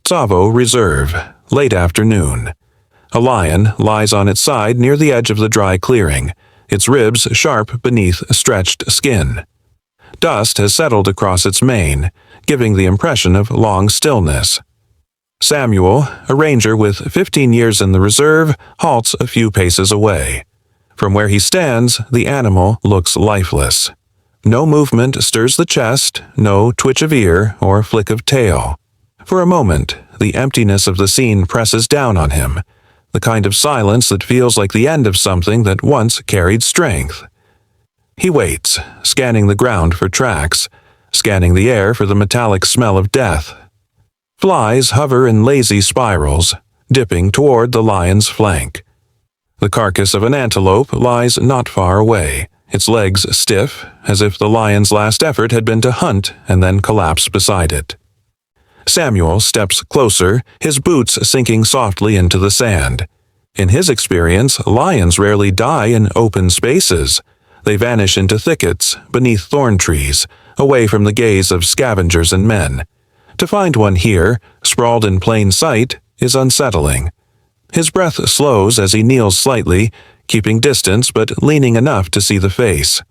Tsavo Reserve, late afternoon. A lion lies on its side near the edge of the dry clearing, its ribs sharp beneath stretched skin. Dust has settled across its mane, giving the impression of long stillness. Samuel, a ranger with 15 years in the reserve, halts a few paces away. From where he stands, the animal looks lifeless. No movement stirs the chest, no twitch of ear or flick of tail. For a moment, the emptiness of the scene presses down on him, the kind of silence that feels like the end of something that once carried strength. He waits, scanning the ground for tracks, scanning the air for the metallic smell of death. Flies hover in lazy spirals, dipping toward the lion's flank. The carcass of an antelope lies not far away, its legs stiff, as if the lion's last effort had been to hunt and then collapse beside it. Samuel steps closer, his boots sinking softly into the sand. In his experience, lions rarely die in open spaces. They vanish into thickets, beneath thorn trees, away from the gaze of scavengers and men. To find one here, sprawled in plain sight, is unsettling. His breath slows as he kneels slightly, keeping distance but leaning enough to see the face.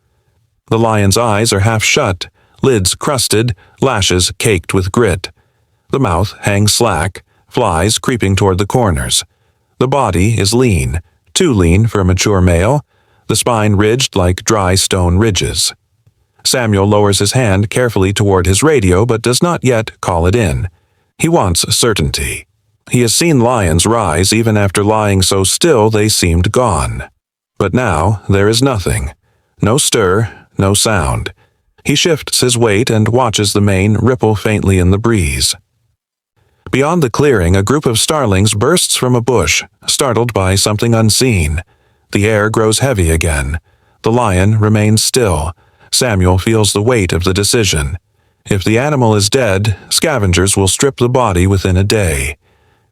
The lion's eyes are half shut, lids crusted, lashes caked with grit. The mouth hangs slack, flies creeping toward the corners. The body is lean, too lean for a mature male, the spine ridged like dry stone ridges. Samuel lowers his hand carefully toward his radio but does not yet call it in. He wants certainty. He has seen lions rise even after lying so still they seemed gone. But now there is nothing. No stir, no sound. He shifts his weight and watches the mane ripple faintly in the breeze. Beyond the clearing, a group of starlings bursts from a bush, startled by something unseen. The air grows heavy again. The lion remains still. Samuel feels the weight of the decision. If the animal is dead, scavengers will strip the body within a day.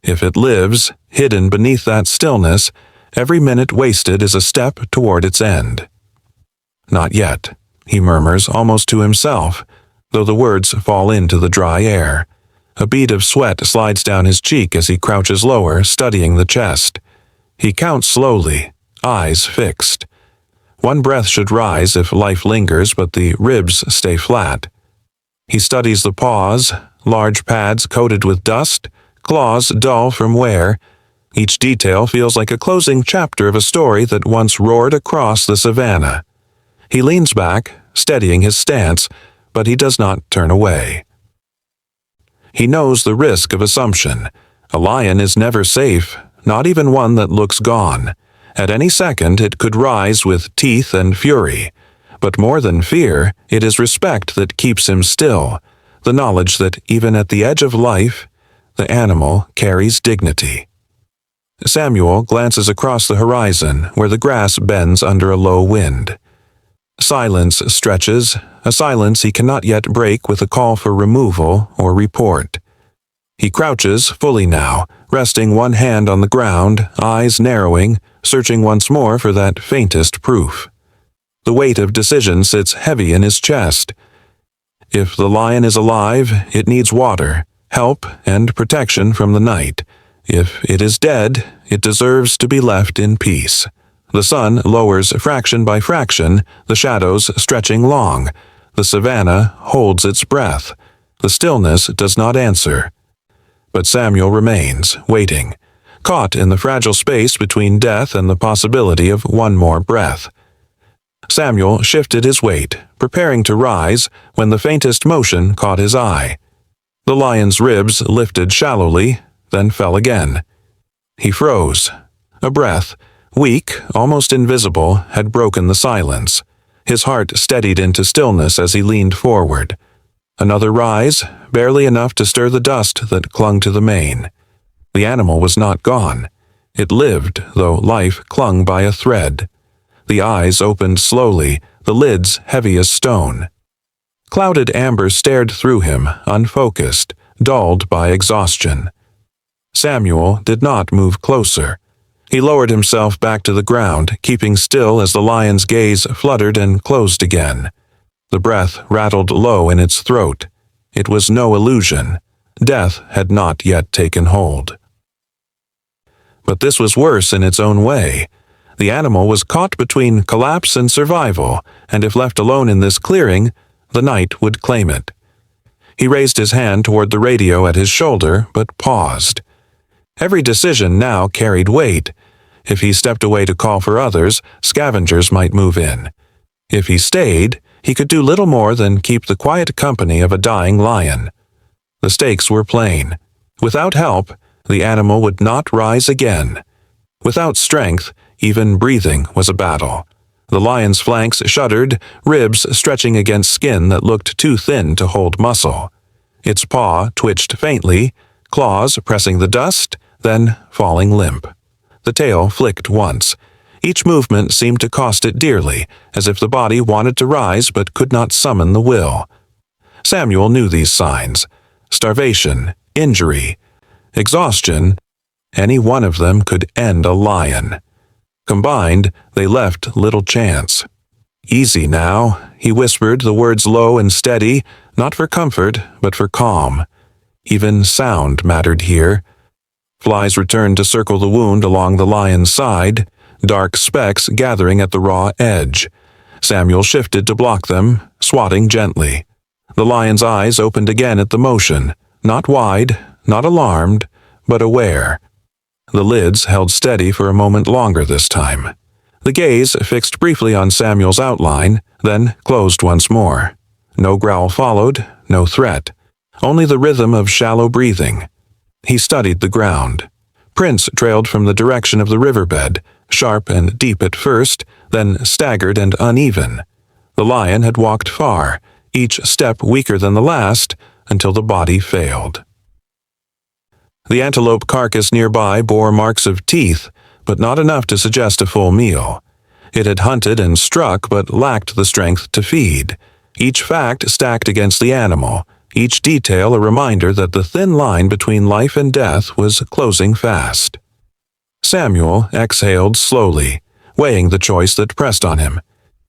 If it lives, hidden beneath that stillness, every minute wasted is a step toward its end. Not yet, he murmurs almost to himself, though the words fall into the dry air. A bead of sweat slides down his cheek as he crouches lower, studying the chest. He counts slowly, eyes fixed. One breath should rise if life lingers, but the ribs stay flat. He studies the paws, large pads coated with dust, claws dull from wear. Each detail feels like a closing chapter of a story that once roared across the savannah. He leans back, steadying his stance, but he does not turn away. He knows the risk of assumption. A lion is never safe, not even one that looks gone. At any second it could rise with teeth and fury. But more than fear, it is respect that keeps him still, the knowledge that even at the edge of life, the animal carries dignity. Samuel glances across the horizon where the grass bends under a low wind. Silence stretches, a silence he cannot yet break with a call for removal or report. He crouches fully now, resting one hand on the ground, eyes narrowing, searching once more for that faintest proof. The weight of decision sits heavy in his chest. If the lion is alive, it needs water, help, and protection from the night. If it is dead, it deserves to be left in peace. The sun lowers fraction by fraction, the shadows stretching long. The savannah holds its breath. The stillness does not answer. But Samuel remains, waiting, caught in the fragile space between death and the possibility of one more breath. Samuel shifted his weight, preparing to rise, when the faintest motion caught his eye. The lion's ribs lifted shallowly, then fell again. He froze. A breath, weak, almost invisible, had broken the silence. His heart steadied into stillness as he leaned forward. Another rise, barely enough to stir the dust that clung to the mane. The animal was not gone. It lived, though life clung by a thread. The eyes opened slowly, the lids heavy as stone. Clouded amber stared through him, unfocused, dulled by exhaustion. Samuel did not move closer. He lowered himself back to the ground, keeping still as the lion's gaze fluttered and closed again. The breath rattled low in its throat. It was no illusion. Death had not yet taken hold. But this was worse in its own way. The animal was caught between collapse and survival, and if left alone in this clearing, the night would claim it. He raised his hand toward the radio at his shoulder, but paused. Every decision now carried weight. If he stepped away to call for others, scavengers might move in. If he stayed, he could do little more than keep the quiet company of a dying lion. The stakes were plain. Without help, the animal would not rise again. Without strength, even breathing was a battle. The lion's flanks shuddered, ribs stretching against skin that looked too thin to hold muscle. Its paw twitched faintly, claws pressing the dust, then falling limp. The tail flicked once. Each movement seemed to cost it dearly, as if the body wanted to rise but could not summon the will. Samuel knew these signs. Starvation, injury, exhaustion, any one of them could end a lion. Combined, they left little chance. "Easy now," he whispered, the words low and steady, not for comfort, but for calm. Even sound mattered here. Flies returned to circle the wound along the lion's side, dark specks gathering at the raw edge. Samuel shifted to block them, swatting gently. The lion's eyes opened again at the motion, not wide, not alarmed, but aware. The lids held steady for a moment longer this time. The gaze fixed briefly on Samuel's outline, then closed once more. No growl followed, no threat, only the rhythm of shallow breathing. He studied the ground. Prints trailed from the direction of the riverbed, sharp and deep at first, then staggered and uneven. The lion had walked far, each step weaker than the last, until the body failed. The antelope carcass nearby bore marks of teeth, but not enough to suggest a full meal. It had hunted and struck, but lacked the strength to feed. Each fact stacked against the animal, each detail a reminder that the thin line between life and death was closing fast. Samuel exhaled slowly, weighing the choice that pressed on him.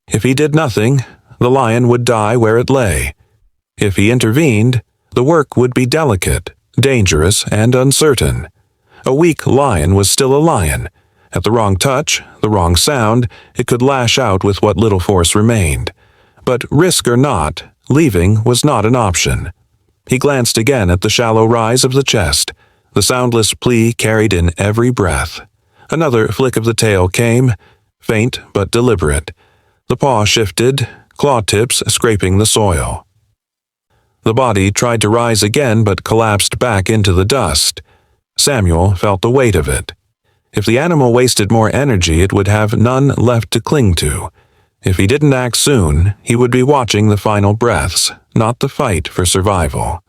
If he did nothing, the lion would die where it lay. If he intervened, the work would be delicate, dangerous, and uncertain. A weak lion was still a lion. At the wrong touch, the wrong sound, it could lash out with what little force remained. But risk or not, leaving was not an option. He glanced again at the shallow rise of the chest, the soundless plea carried in every breath. Another flick of the tail came, faint but deliberate. The paw shifted, claw tips scraping the soil. The body tried to rise again but collapsed back into the dust. Samuel felt the weight of it. If the animal wasted more energy, it would have none left to cling to. If he didn't act soon, he would be watching the final breaths, not the fight for survival.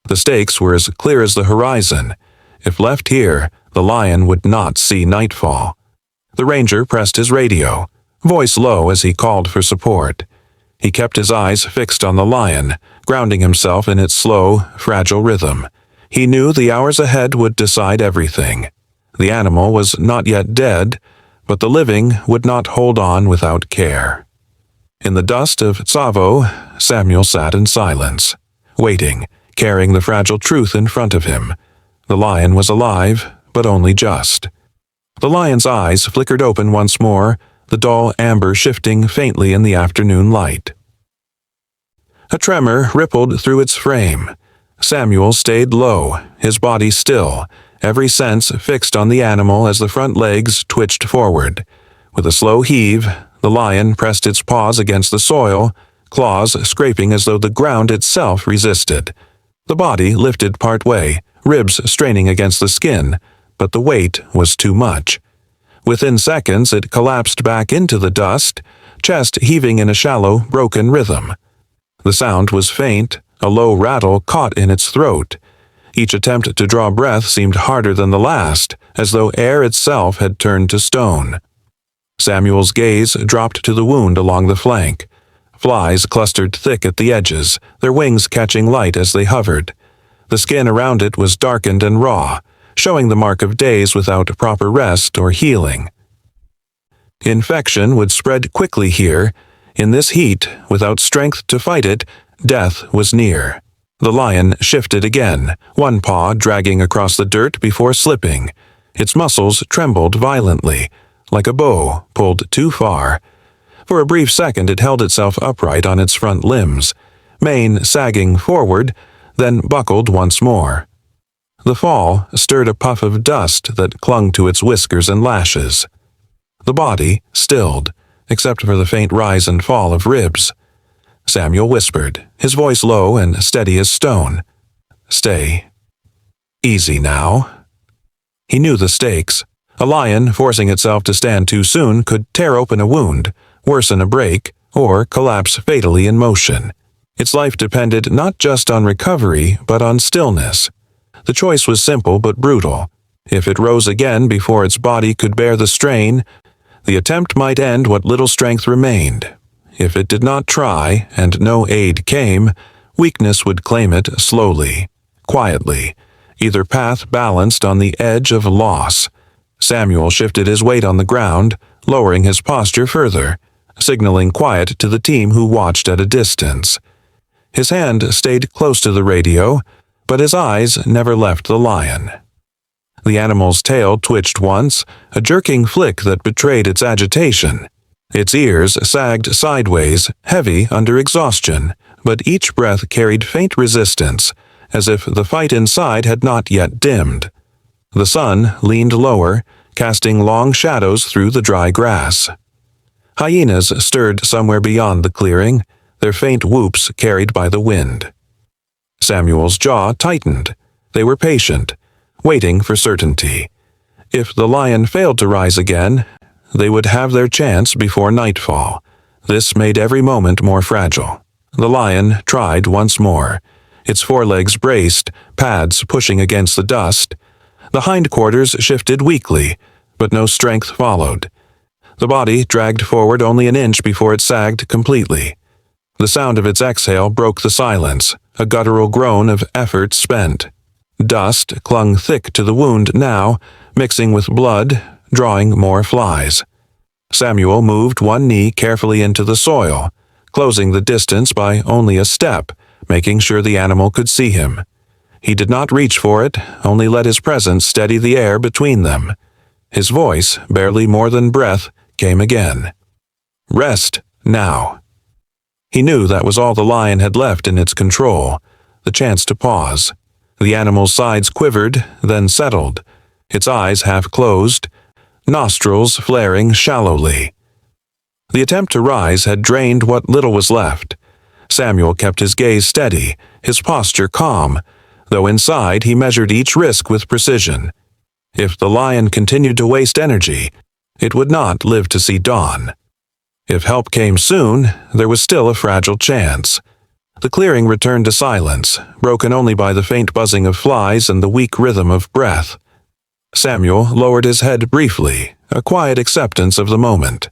The stakes were as clear as the horizon. If left here, the lion would not see nightfall. The ranger pressed his radio, voice low as he called for support. He kept his eyes fixed on the lion, grounding himself in its slow, fragile rhythm. He knew the hours ahead would decide everything. The animal was not yet dead, but the living would not hold on without care. In the dust of Tsavo, Samuel sat in silence, waiting, carrying the fragile truth in front of him. The lion was alive, but only just. The lion's eyes flickered open once more, the dull amber shifting faintly in the afternoon light. A tremor rippled through its frame. Samuel stayed low, his body still, every sense fixed on the animal as the front legs twitched forward. With a slow heave, the lion pressed its paws against the soil, claws scraping as though the ground itself resisted. The body lifted part way, ribs straining against the skin, but the weight was too much. Within seconds, it collapsed back into the dust, chest heaving in a shallow, broken rhythm. The sound was faint, a low rattle caught in its throat. Each attempt to draw breath seemed harder than the last, as though air itself had turned to stone. Samuel's gaze dropped to the wound along the flank. Flies clustered thick at the edges, their wings catching light as they hovered. The skin around it was darkened and raw, showing the mark of days without proper rest or healing. Infection would spread quickly here. In this heat, without strength to fight it, death was near. The lion shifted again, one paw dragging across the dirt before slipping. Its muscles trembled violently, like a bow pulled too far. For a brief second it held itself upright on its front limbs, mane sagging forward, then buckled once more. The fall stirred a puff of dust that clung to its whiskers and lashes. The body stilled, except for the faint rise and fall of ribs. Samuel whispered, his voice low and steady as stone. "Stay. Easy now." He knew the stakes. A lion forcing itself to stand too soon could tear open a wound, worsen a break, or collapse fatally in motion. Its life depended not just on recovery, but on stillness. The choice was simple but brutal. If it rose again before its body could bear the strain, the attempt might end what little strength remained. If it did not try, and no aid came, weakness would claim it slowly, quietly, either path balanced on the edge of loss. Samuel shifted his weight on the ground, lowering his posture further, signaling quiet to the team who watched at a distance. His hand stayed close to the radio, but his eyes never left the lion. The animal's tail twitched once, a jerking flick that betrayed its agitation. Its ears sagged sideways, heavy under exhaustion, but each breath carried faint resistance, as if the fight inside had not yet dimmed. The sun leaned lower, casting long shadows through the dry grass. Hyenas stirred somewhere beyond the clearing, their faint whoops carried by the wind. Samuel's jaw tightened. They were patient, waiting for certainty. If the lion failed to rise again, they would have their chance before nightfall. This made every moment more fragile. The lion tried once more. Its forelegs braced, pads pushing against the dust. The hindquarters shifted weakly, but no strength followed. The body dragged forward only an inch before it sagged completely. The sound of its exhale broke the silence, a guttural groan of effort spent. Dust clung thick to the wound now, mixing with blood, drawing more flies. Samuel moved one knee carefully into the soil, closing the distance by only a step, making sure the animal could see him. He did not reach for it, only let his presence steady the air between them. His voice, barely more than breath, came again. "Rest, now." He knew that was all the lion had left in its control, the chance to pause. The animal's sides quivered, then settled, its eyes half closed, nostrils flaring shallowly. The attempt to rise had drained what little was left. Samuel kept his gaze steady, his posture calm, though inside he measured each risk with precision. If the lion continued to waste energy, it would not live to see dawn. If help came soon, there was still a fragile chance. The clearing returned to silence, broken only by the faint buzzing of flies and the weak rhythm of breath. Samuel lowered his head briefly, a quiet acceptance of the moment.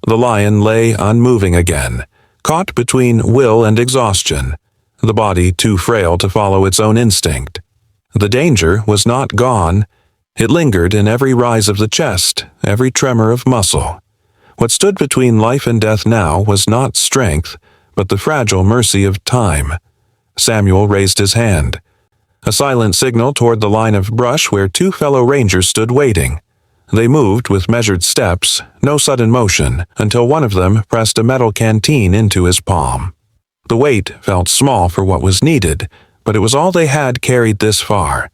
The lion lay unmoving again, caught between will and exhaustion, the body too frail to follow its own instinct. The danger was not gone. It lingered in every rise of the chest, every tremor of muscle. What stood between life and death now was not strength, but the fragile mercy of time. Samuel raised his hand, a silent signal toward the line of brush where two fellow rangers stood waiting. They moved with measured steps, no sudden motion, until one of them pressed a metal canteen into his palm. The weight felt small for what was needed, but it was all they had carried this far.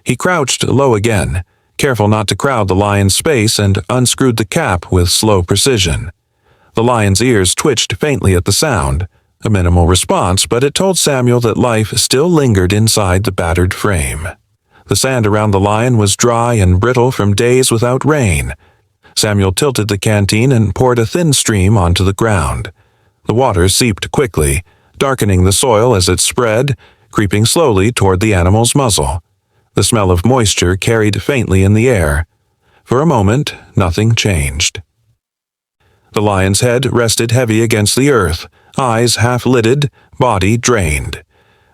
He crouched low again, careful not to crowd the lion's space, and unscrewed the cap with slow precision. The lion's ears twitched faintly at the sound, a minimal response, but it told Samuel that life still lingered inside the battered frame. The sand around the lion was dry and brittle from days without rain. Samuel tilted the canteen and poured a thin stream onto the ground. The water seeped quickly, darkening the soil as it spread, creeping slowly toward the animal's muzzle. The smell of moisture carried faintly in the air. For a moment, nothing changed. The lion's head rested heavy against the earth, eyes half-lidded, body drained.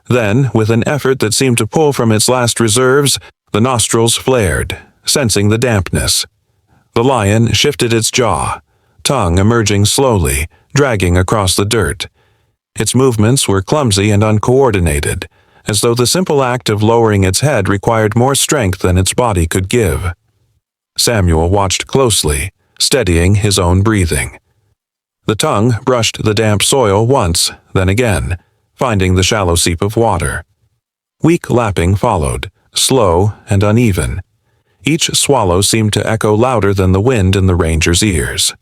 Then, with an effort that seemed to pull from its last reserves, the nostrils flared, sensing the dampness. The lion shifted its jaw, tongue emerging slowly, dragging across the dirt. Its movements were clumsy and uncoordinated, as though the simple act of lowering its head required more strength than its body could give. Samuel watched closely, steadying his own breathing. The tongue brushed the damp soil once, then again, finding the shallow seep of water. Weak lapping followed, slow and uneven. Each swallow seemed to echo louder than the wind in the ranger's ears.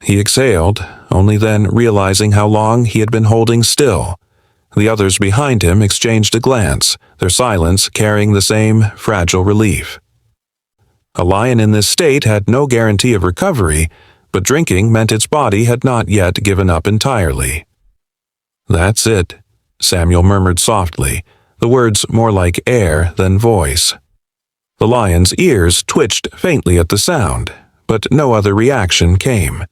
He exhaled, only then realizing how long he had been holding still. The others behind him exchanged a glance, their silence carrying the same fragile relief. A lion in this state had no guarantee of recovery, but drinking meant its body had not yet given up entirely. "That's it," Samuel murmured softly, the words more like air than voice. The lion's ears twitched faintly at the sound, but no other reaction came.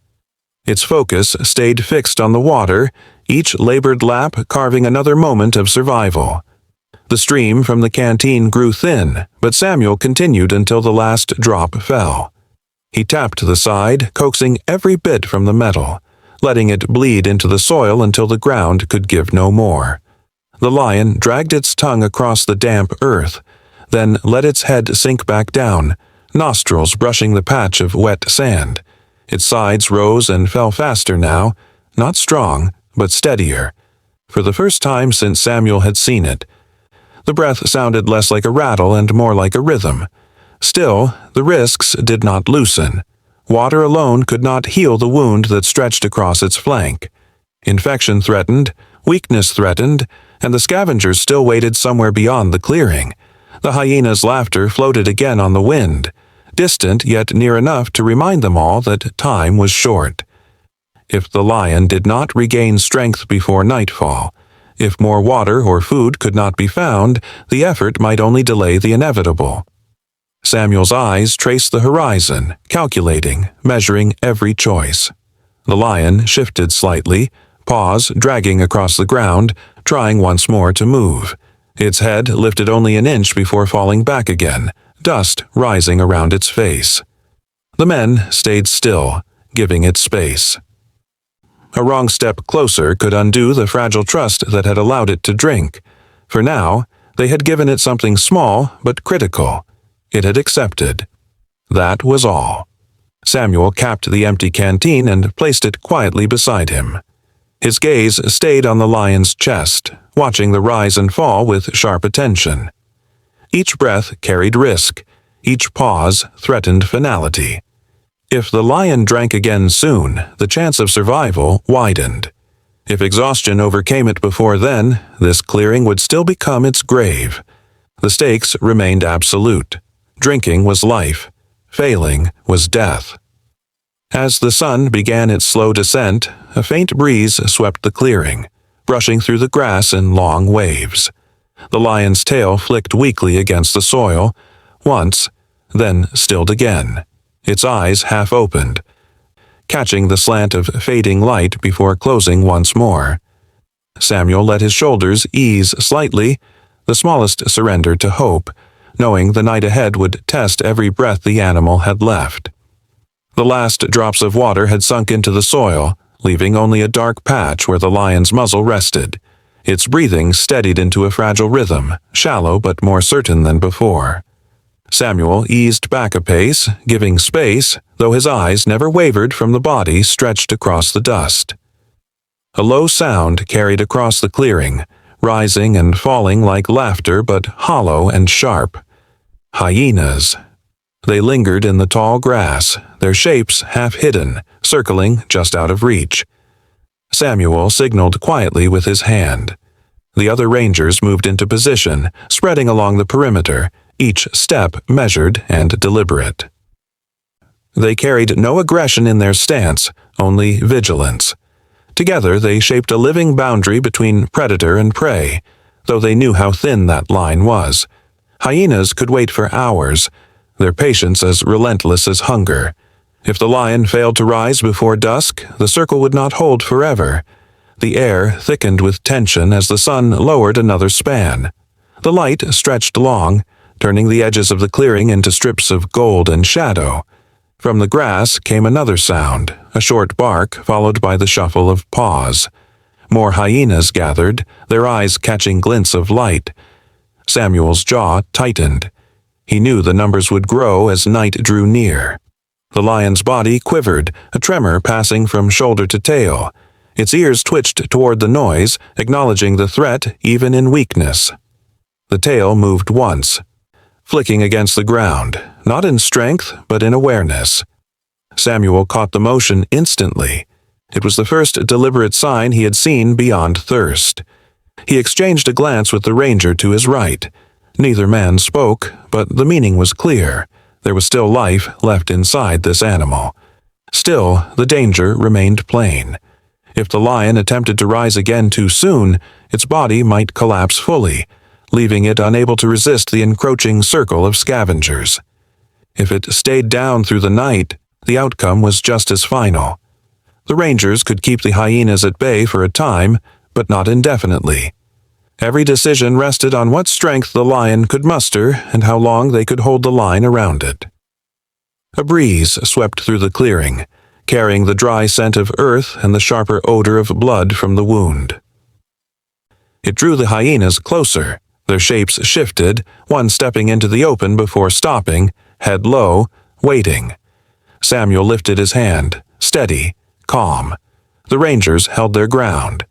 Its focus stayed fixed on the water, each labored lap carving another moment of survival. The stream from the canteen grew thin, but Samuel continued until the last drop fell. He tapped the side, coaxing every bit from the metal, letting it bleed into the soil until the ground could give no more. The lion dragged its tongue across the damp earth, then let its head sink back down, nostrils brushing the patch of wet sand. Its sides rose and fell faster now, not strong, but steadier. For the first time since Samuel had seen it, the breath sounded less like a rattle and more like a rhythm. Still, the risks did not loosen. Water alone could not heal the wound that stretched across its flank. Infection threatened, weakness threatened, and the scavengers still waited somewhere beyond the clearing. The hyena's laughter floated again on the wind, distant yet near enough to remind them all that time was short. If the lion did not regain strength before nightfall, if more water or food could not be found, the effort might only delay the inevitable. Samuel's eyes traced the horizon, calculating, measuring every choice. The lion shifted slightly, paws dragging across the ground, trying once more to move. Its head lifted only an inch before falling back again, dust rising around its face. The men stayed still, giving it space. A wrong step closer could undo the fragile trust that had allowed it to drink. For now, they had given it something small but critical. It had accepted. That was all. Samuel capped the empty canteen and placed it quietly beside him. His gaze stayed on the lion's chest, watching the rise and fall with sharp attention. Each breath carried risk. Each pause threatened finality. If the lion drank again soon, the chance of survival widened. If exhaustion overcame it before then, this clearing would still become its grave. The stakes remained absolute. Drinking was life. Failing was death. As the sun began its slow descent, a faint breeze swept the clearing, brushing through the grass in long waves. The lion's tail flicked weakly against the soil, once, then stilled again, its eyes half opened, catching the slant of fading light before closing once more. Samuel let his shoulders ease slightly, the smallest surrender to hope, knowing the night ahead would test every breath the animal had left. The last drops of water had sunk into the soil, leaving only a dark patch where the lion's muzzle rested. Its breathing steadied into a fragile rhythm, shallow but more certain than before. Samuel eased back a pace, giving space, though his eyes never wavered from the body stretched across the dust. A low sound carried across the clearing, rising and falling like laughter but hollow and sharp. Hyenas. They lingered in the tall grass, their shapes half hidden, circling just out of reach. Samuel signaled quietly with his hand. The other rangers moved into position, spreading along the perimeter, each step measured and deliberate. They carried no aggression in their stance, only vigilance. Together they shaped a living boundary between predator and prey, though they knew how thin that line was. Hyenas could wait for hours, their patience as relentless as hunger. If the lion failed to rise before dusk, the circle would not hold forever. The air thickened with tension as the sun lowered another span. The light stretched long, turning the edges of the clearing into strips of gold and shadow. From the grass came another sound, a short bark followed by the shuffle of paws. More hyenas gathered, their eyes catching glints of light. Samuel's jaw tightened. He knew the numbers would grow as night drew near. The lion's body quivered, a tremor passing from shoulder to tail. Its ears twitched toward the noise, acknowledging the threat even in weakness. The tail moved once, flicking against the ground, not in strength, but in awareness. Samuel caught the motion instantly. It was the first deliberate sign he had seen beyond thirst. He exchanged a glance with the ranger to his right. Neither man spoke, but the meaning was clear. There was still life left inside this animal. Still, the danger remained plain. If the lion attempted to rise again too soon, its body might collapse fully, leaving it unable to resist the encroaching circle of scavengers. If it stayed down through the night, the outcome was just as final. The rangers could keep the hyenas at bay for a time, but not indefinitely. Every decision rested on what strength the lion could muster and how long they could hold the line around it. A breeze swept through the clearing, carrying the dry scent of earth and the sharper odor of blood from the wound. It drew the hyenas closer. Their shapes shifted, one stepping into the open before stopping, head low, waiting. Samuel lifted his hand, steady, calm. The rangers held their ground.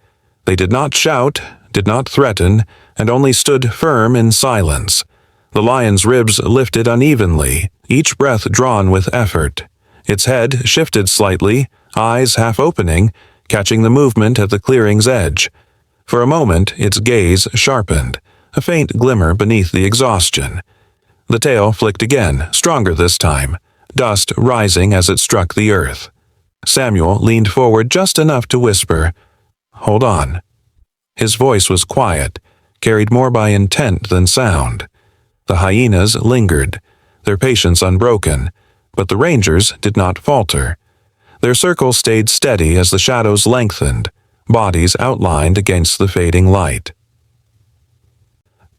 They did not shout, did not threaten, and only stood firm in silence. The lion's ribs lifted unevenly, each breath drawn with effort. Its head shifted slightly, eyes half opening, catching the movement at the clearing's edge. For a moment, its gaze sharpened, a faint glimmer beneath the exhaustion. The tail flicked again, stronger this time, dust rising as it struck the earth. Samuel leaned forward just enough to whisper, "Hold on." His voice was quiet, carried more by intent than sound. The hyenas lingered, their patience unbroken, but the rangers did not falter. Their circle stayed steady as the shadows lengthened, bodies outlined against the fading light.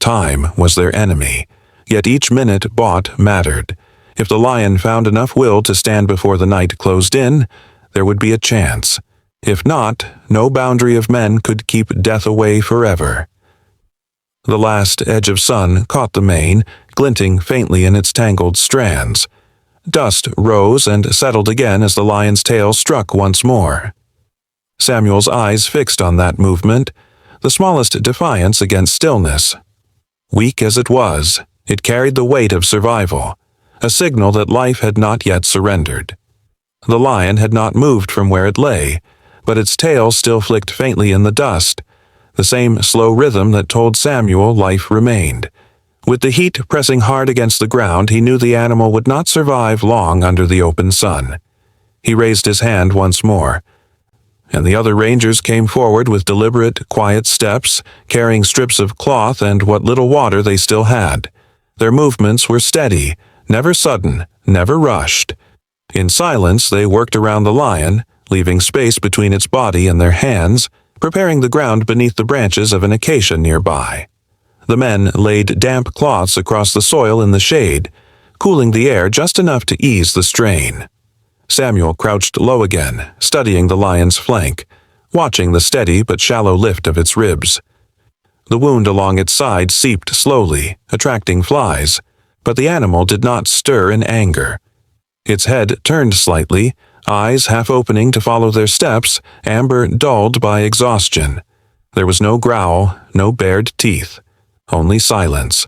Time was their enemy, yet each minute bought mattered. If the lion found enough will to stand before the night closed in, there would be a chance. If not, no boundary of men could keep death away forever. The last edge of sun caught the mane, glinting faintly in its tangled strands. Dust rose and settled again as the lion's tail struck once more. Samuel's eyes fixed on that movement, the smallest defiance against stillness. Weak as it was, it carried the weight of survival, a signal that life had not yet surrendered. The lion had not moved from where it lay, but its tail still flicked faintly in the dust, the same slow rhythm that told Samuel life remained. With the heat pressing hard against the ground, he knew the animal would not survive long under the open sun. He raised his hand once more, and the other rangers came forward with deliberate, quiet steps, carrying strips of cloth and what little water they still had. Their movements were steady, never sudden, never rushed. In silence, they worked around the lion, leaving space between its body and their hands, preparing the ground beneath the branches of an acacia nearby. The men laid damp cloths across the soil in the shade, cooling the air just enough to ease the strain. Samuel crouched low again, studying the lion's flank, watching the steady but shallow lift of its ribs. The wound along its side seeped slowly, attracting flies, but the animal did not stir in anger. Its head turned slightly, eyes half opening to follow their steps, amber dulled by exhaustion. There was no growl, no bared teeth, only silence.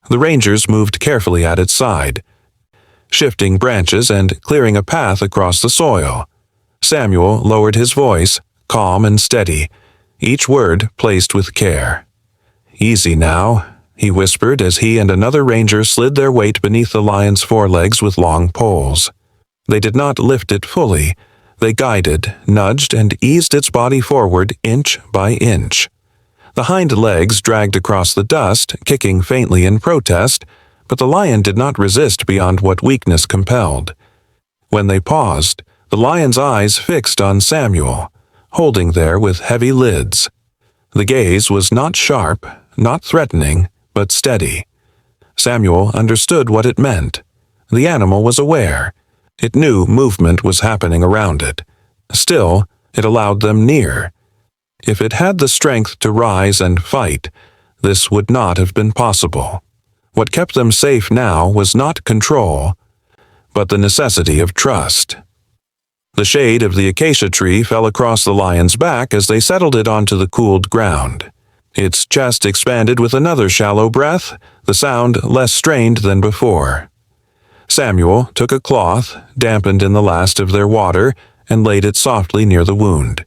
The rangers moved carefully at its side, shifting branches and clearing a path across the soil. Samuel lowered his voice, calm and steady, each word placed with care. "Easy now," he whispered as he and another ranger slid their weight beneath the lion's forelegs with long poles. They did not lift it fully. They guided, nudged, and eased its body forward inch by inch. The hind legs dragged across the dust, kicking faintly in protest, but the lion did not resist beyond what weakness compelled. When they paused, the lion's eyes fixed on Samuel, holding there with heavy lids. The gaze was not sharp, not threatening, but steady. Samuel understood what it meant. The animal was aware. It knew movement was happening around it. Still, it allowed them near. If it had the strength to rise and fight, this would not have been possible. What kept them safe now was not control, but the necessity of trust. The shade of the acacia tree fell across the lion's back as they settled it onto the cooled ground. Its chest expanded with another shallow breath, the sound less strained than before. Samuel took a cloth, dampened in the last of their water, and laid it softly near the wound.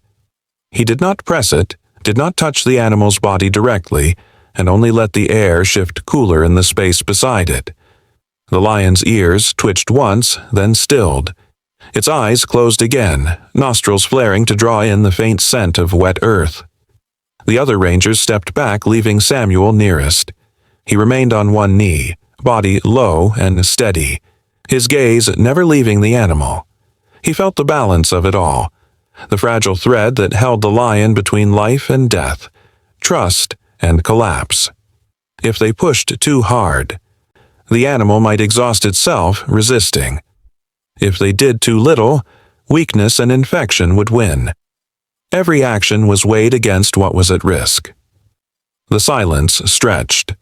He did not press it, did not touch the animal's body directly, and only let the air shift cooler in the space beside it. The lion's ears twitched once, then stilled. Its eyes closed again, nostrils flaring to draw in the faint scent of wet earth. The other rangers stepped back, leaving Samuel nearest. He remained on one knee, body low and steady, his gaze never leaving the animal. He felt the balance of it all, the fragile thread that held the lion between life and death, trust and collapse. If they pushed too hard, the animal might exhaust itself resisting. If they did too little, weakness and infection would win. Every action was weighed against what was at risk. The silence stretched.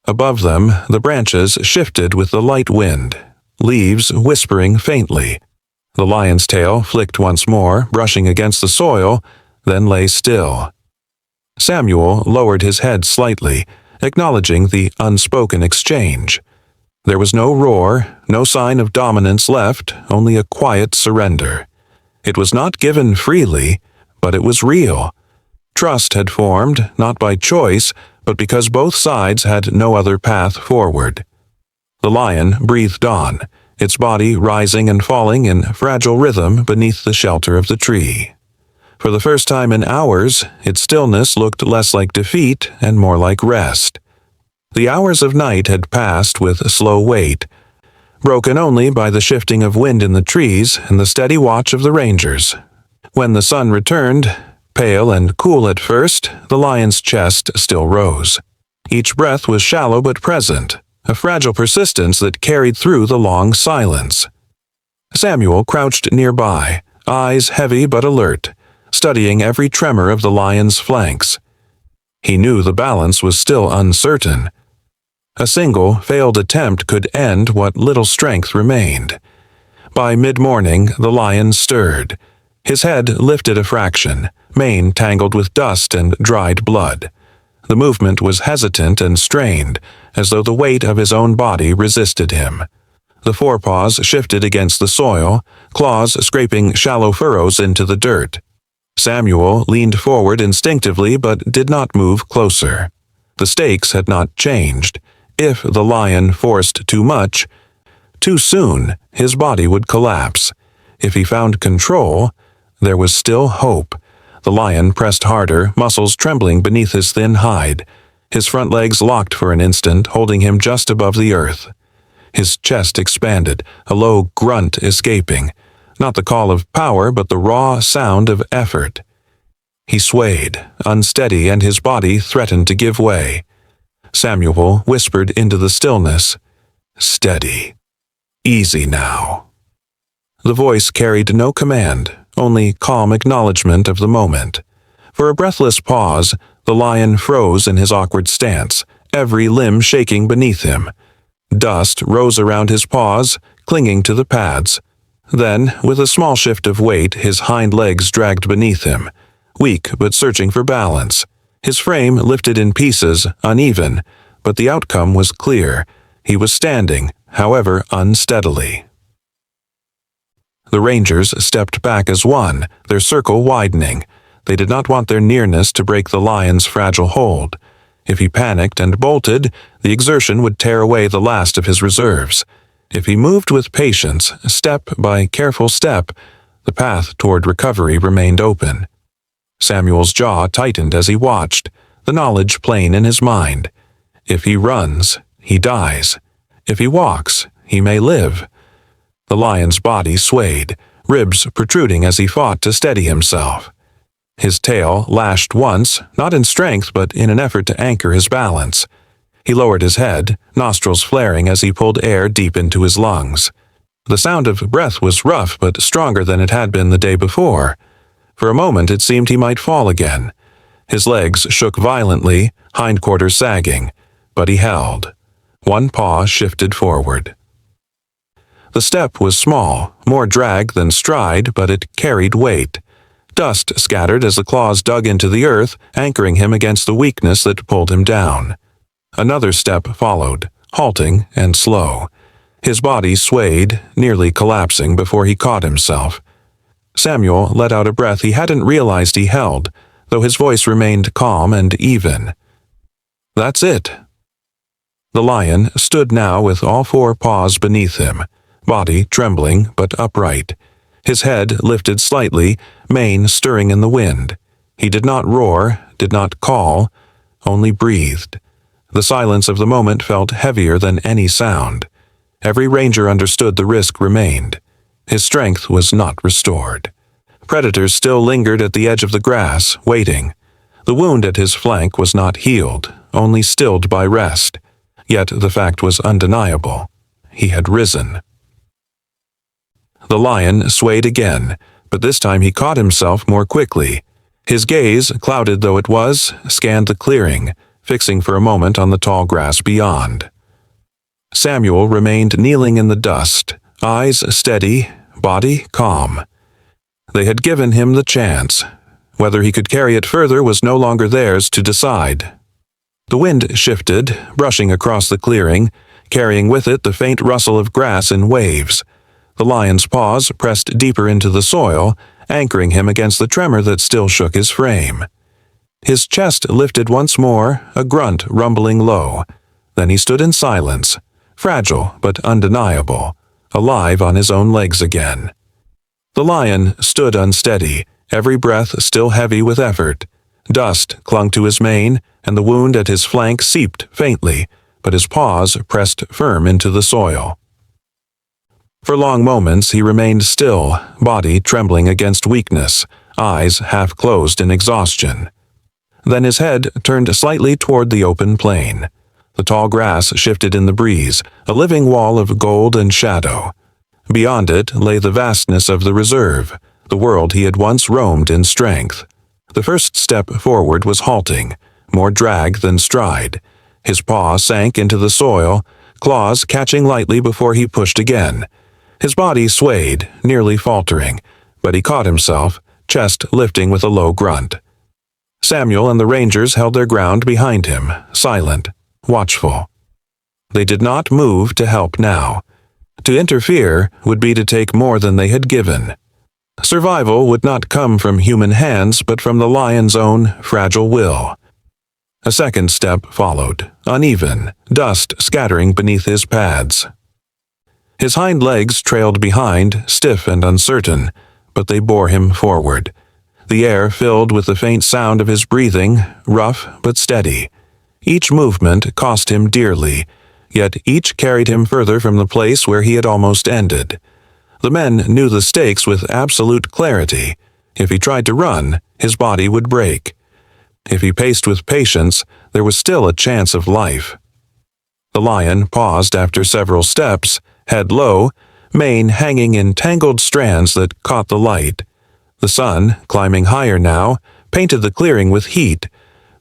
Above them, the branches shifted with the light wind, leaves whispering faintly. The lion's tail flicked once more, brushing against the soil, then lay still. Samuel lowered his head slightly, acknowledging the unspoken exchange. There was no roar, no sign of dominance left, only a quiet surrender. It was not given freely, but it was real. Trust had formed, not by choice, but because both sides had no other path forward. The lion breathed on, its body rising and falling in fragile rhythm beneath the shelter of the tree. For the first time in hours, its stillness looked less like defeat and more like rest. The hours of night had passed with a slow wait, broken only by the shifting of wind in the trees and the steady watch of the rangers. When the sun returned, pale and cool at first, the lion's chest still rose. Each breath was shallow but present, a fragile persistence that carried through the long silence. Samuel crouched nearby, eyes heavy but alert, studying every tremor of the lion's flanks. He knew the balance was still uncertain. A single failed attempt could end what little strength remained. By mid-morning, the lion stirred. His head lifted a fraction, mane tangled with dust and dried blood. The movement was hesitant and strained, as though the weight of his own body resisted him. The forepaws shifted against the soil, claws scraping shallow furrows into the dirt. Samuel leaned forward instinctively but did not move closer. The stakes had not changed. If the lion forced too much, too soon, his body would collapse. If he found control, there was still hope. The lion pressed harder, muscles trembling beneath his thin hide. His front legs locked for an instant, holding him just above the earth. His chest expanded, a low grunt escaping. Not the call of power, but the raw sound of effort. He swayed, unsteady, and his body threatened to give way. Samuel whispered into the stillness, "Steady. Easy now." The voice carried no command, only calm acknowledgement of the moment. For a breathless pause, the lion froze in his awkward stance, every limb shaking beneath him. Dust rose around his paws, clinging to the pads. Then, with a small shift of weight, his hind legs dragged beneath him, weak but searching for balance. His frame lifted in pieces, uneven, but the outcome was clear. He was standing, however unsteadily. The rangers stepped back as one, their circle widening. They did not want their nearness to break the lion's fragile hold. If he panicked and bolted, the exertion would tear away the last of his reserves. If he moved with patience, step by careful step, the path toward recovery remained open. Samuel's jaw tightened as he watched, the knowledge plain in his mind. If he runs, he dies. If he walks, he may live. The lion's body swayed, ribs protruding as he fought to steady himself. His tail lashed once, not in strength but in an effort to anchor his balance. He lowered his head, nostrils flaring as he pulled air deep into his lungs. The sound of breath was rough but stronger than it had been the day before. For a moment it seemed he might fall again. His legs shook violently, hindquarters sagging, but he held. One paw shifted forward. The step was small, more drag than stride, but it carried weight. Dust scattered as the claws dug into the earth, anchoring him against the weakness that pulled him down. Another step followed, halting and slow. His body swayed, nearly collapsing before he caught himself. Samuel let out a breath he hadn't realized he held, though his voice remained calm and even. "That's it." The lion stood now with all four paws beneath him, body trembling but upright. His head lifted slightly, mane stirring in the wind. He did not roar, did not call, only breathed. The silence of the moment felt heavier than any sound. Every ranger understood the risk remained. His strength was not restored. Predators still lingered at the edge of the grass, waiting. The wound at his flank was not healed, only stilled by rest. Yet the fact was undeniable. He had risen. The lion swayed again, but this time he caught himself more quickly. His gaze, clouded though it was, scanned the clearing, fixing for a moment on the tall grass beyond. Samuel remained kneeling in the dust, eyes steady, body calm. They had given him the chance. Whether he could carry it further was no longer theirs to decide. The wind shifted, brushing across the clearing, carrying with it the faint rustle of grass in waves. The lion's paws pressed deeper into the soil, anchoring him against the tremor that still shook his frame. His chest lifted once more, a grunt rumbling low. Then he stood in silence, fragile but undeniable, alive on his own legs again. The lion stood unsteady, every breath still heavy with effort. Dust clung to his mane, and the wound at his flank seeped faintly, but his paws pressed firm into the soil. For long moments he remained still, body trembling against weakness, eyes half closed in exhaustion. Then his head turned slightly toward the open plain. The tall grass shifted in the breeze, a living wall of gold and shadow. Beyond it lay the vastness of the reserve, the world he had once roamed in strength. The first step forward was halting, more drag than stride. His paw sank into the soil, claws catching lightly before he pushed again. His body swayed, nearly faltering, but he caught himself, chest lifting with a low grunt. Samuel and the rangers held their ground behind him, silent, watchful. They did not move to help now. To interfere would be to take more than they had given. Survival would not come from human hands, but from the lion's own fragile will. A second step followed, uneven, dust scattering beneath his pads. His hind legs trailed behind, stiff and uncertain, but they bore him forward. The air filled with the faint sound of his breathing, rough but steady. Each movement cost him dearly, yet each carried him further from the place where he had almost ended. The men knew the stakes with absolute clarity. If he tried to run, his body would break. If he paced with patience, there was still a chance of life. The lion paused after several steps, head low, mane hanging in tangled strands that caught the light. The sun, climbing higher now, painted the clearing with heat,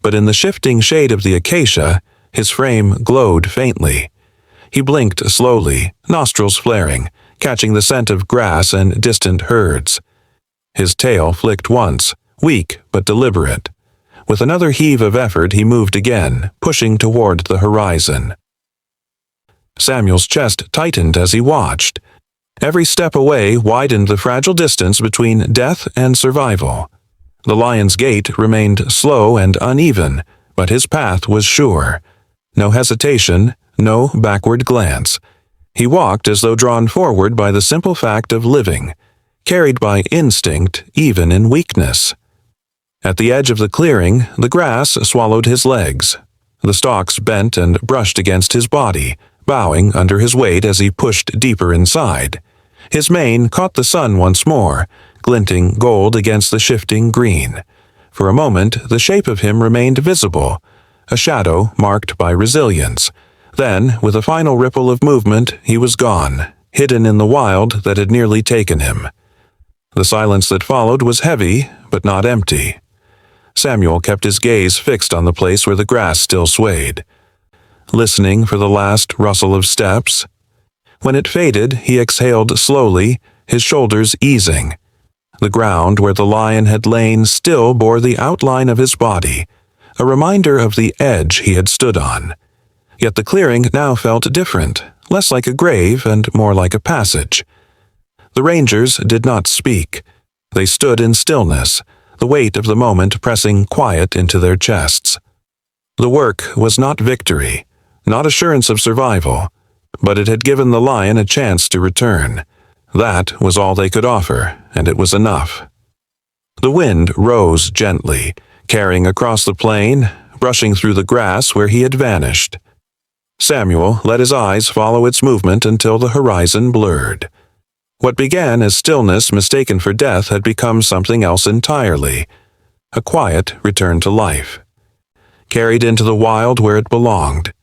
but in the shifting shade of the acacia, his frame glowed faintly. He blinked slowly, nostrils flaring, catching the scent of grass and distant herds. His tail flicked once, weak but deliberate. With another heave of effort he moved again, pushing toward the horizon. Samuel's chest tightened as he watched. Every step away widened the fragile distance between death and survival. The lion's gait remained slow and uneven, but his path was sure. No hesitation, no backward glance. He walked as though drawn forward by the simple fact of living, carried by instinct even in weakness. At the edge of the clearing, the grass swallowed his legs. The stalks bent and brushed against his body, bowing under his weight as he pushed deeper inside. His mane caught the sun once more, glinting gold against the shifting green. For a moment, the shape of him remained visible, a shadow marked by resilience. Then, with a final ripple of movement, he was gone, hidden in the wild that had nearly taken him. The silence that followed was heavy, but not empty. Samuel kept his gaze fixed on the place where the grass still swayed, listening for the last rustle of steps. When it faded, he exhaled slowly, his shoulders easing. The ground where the lion had lain still bore the outline of his body, a reminder of the edge he had stood on. Yet the clearing now felt different, less like a grave and more like a passage. The rangers did not speak. They stood in stillness, the weight of the moment pressing quiet into their chests. The work was not victory, not assurance of survival, but it had given the lion a chance to return. That was all they could offer, and it was enough. The wind rose gently, carrying across the plain, brushing through the grass where he had vanished. Samuel let his eyes follow its movement until the horizon blurred. What began as stillness mistaken for death had become something else entirely, a quiet return to life. Carried into the wild where it belonged,